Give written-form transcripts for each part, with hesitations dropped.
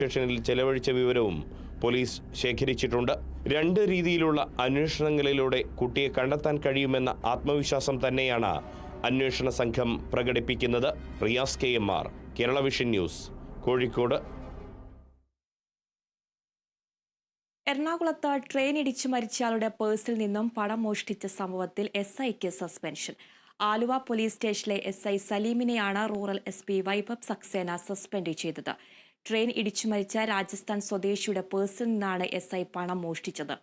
സ്റ്റേഷനിൽ ചെലവഴിച്ച വിവരവും പോലീസ് ശേഖരിച്ചിട്ടുണ്ട്. 2 രീതിയിലുള്ള അന്വേഷണങ്ങളിലൂടെ കുട്ടിയെ കണ്ടെത്താൻ കഴിയുമെന്ന ആത്മവിശ്വാസം തന്നെയാണ് അന്വേഷണ സംഘം പ്രകടിപ്പിക്കുന്നത്. Riyas KMR, Kerala vision news, Kozhikode. എറണാകുളത്ത് ട്രെയിൻ ഇടിച്ചു മരിച്ചയാളുടെ പേഴ്സിൽ നിന്നും പണം മോഷ്ടിച്ച സംഭവത്തിൽ SIക്ക് സസ്പെൻഷൻ. ആലുവ പോലീസ് സ്റ്റേഷനിലെ SI സലീമിനെയാണ് rural SP Vaibhav Saxena suspend ചെയ്തത്. ട്രെയിൻ ഇടിച്ചു മരിച്ച രാജസ്ഥാൻ സ്വദേശിയുടെ പേഴ്സിൽ നിന്നാണ് SI പണം മോഷ്ടിച്ചത്.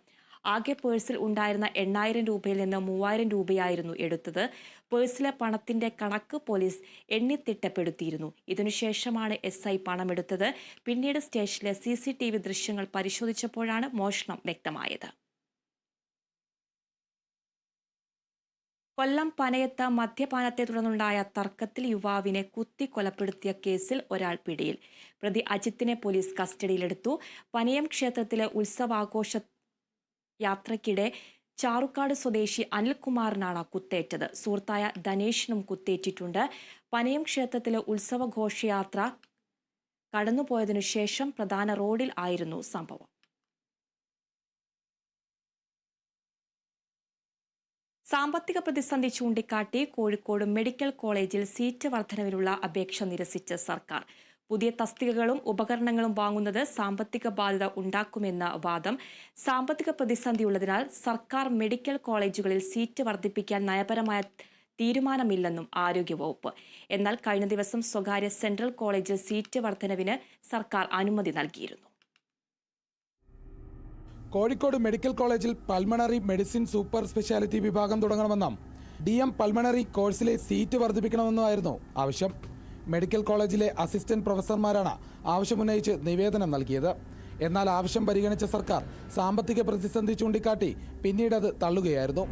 ആകെ പേഴ്സിൽ ഉണ്ടായിരുന്ന 8000 രൂപയിൽ നിന്ന് 3000 രൂപയായിരുന്നു എടുത്തത്. പേഴ്സിലെ പണത്തിന്റെ കണക്ക് പോലീസ് എണ്ണിത്തിട്ടപ്പെടുത്തിയിരുന്നു. ഇതിനുശേഷമാണ് SI പണമെടുത്തത്. പിന്നീട് സ്റ്റേഷനിലെ CCTV ദൃശ്യങ്ങൾ പരിശോധിച്ചപ്പോഴാണ് മോഷണം വ്യക്തമായത്. കൊല്ലം പനയത്ത് മദ്യപാനത്തെ തുടർന്നുണ്ടായ തർക്കത്തിൽ യുവാവിനെ കുത്തി കൊലപ്പെടുത്തിയ കേസിൽ ഒരാൾ പിടിയിൽ. പ്രതി അജിത്തിനെ പോലീസ് കസ്റ്റഡിയിലെടുത്തു. പനയം ക്ഷേത്രത്തിലെ ഉത്സവാഘോഷ യാത്രയ്ക്കിടെ ചാറുക്കാട് സ്വദേശി അനിൽകുമാറിനാണ് കുത്തേറ്റത്. സുഹൃത്തായ ധനേഷിനും കുത്തേറ്റിട്ടുണ്ട്. പനയം ക്ഷേത്രത്തിലെ ഉത്സവ ഘോഷയാത്ര കടന്നുപോയതിനു ശേഷം പ്രധാന റോഡിൽ ആയിരുന്നു സംഭവം. സാമ്പത്തിക പ്രതിസന്ധി ചൂണ്ടിക്കാട്ടി കോഴിക്കോട് മെഡിക്കൽ കോളേജിൽ സീറ്റ് വർധനവിനുള്ള അപേക്ഷ നിരസിച്ച് സർക്കാർ. പുതിയ തസ്തികകളും ഉപകരണങ്ങളും വാങ്ങുന്നത് സാമ്പത്തിക ബാധ്യത ഉണ്ടാക്കുമെന്ന വാദം. സാമ്പത്തിക പ്രതിസന്ധിയുള്ളതിനാൽ സർക്കാർ മെഡിക്കൽ കോളേജുകളിൽ സീറ്റ് വർദ്ധിപ്പിക്കാൻ നയപരമായ തീരുമാനമില്ലെന്നും ആരോഗ്യവകുപ്പ്. എന്നാൽ കഴിഞ്ഞ ദിവസം സ്വകാര്യ സെൻട്രൽ കോളേജിൽ സീറ്റ് വർധനവിന് സർക്കാർ അനുമതി നൽകിയിരുന്നു. കോഴിക്കോട് മെഡിക്കൽ കോളേജിൽ പൾമണറി മെഡിസിൻ സൂപ്പർ സ്പെഷ്യാലിറ്റി വിഭാഗം തുടങ്ങണമെന്നും DM പൾമണറി കോഴ്സിലെ സീറ്റ് വർദ്ധിപ്പിക്കണമെന്നുമായിരുന്നു ആവശ്യം. മെഡിക്കൽ കോളേജിലെ അസിസ്റ്റന്റ് പ്രൊഫസർമാരാണ് ആവശ്യമുന്നയിച്ച് നിവേദനം നൽകിയത്. എന്നാൽ ആവശ്യം പരിഗണിച്ച സർക്കാർ സാമ്പത്തിക പ്രതിസന്ധി ചൂണ്ടിക്കാട്ടി പിന്നീട് അത് തള്ളുകയായിരുന്നു.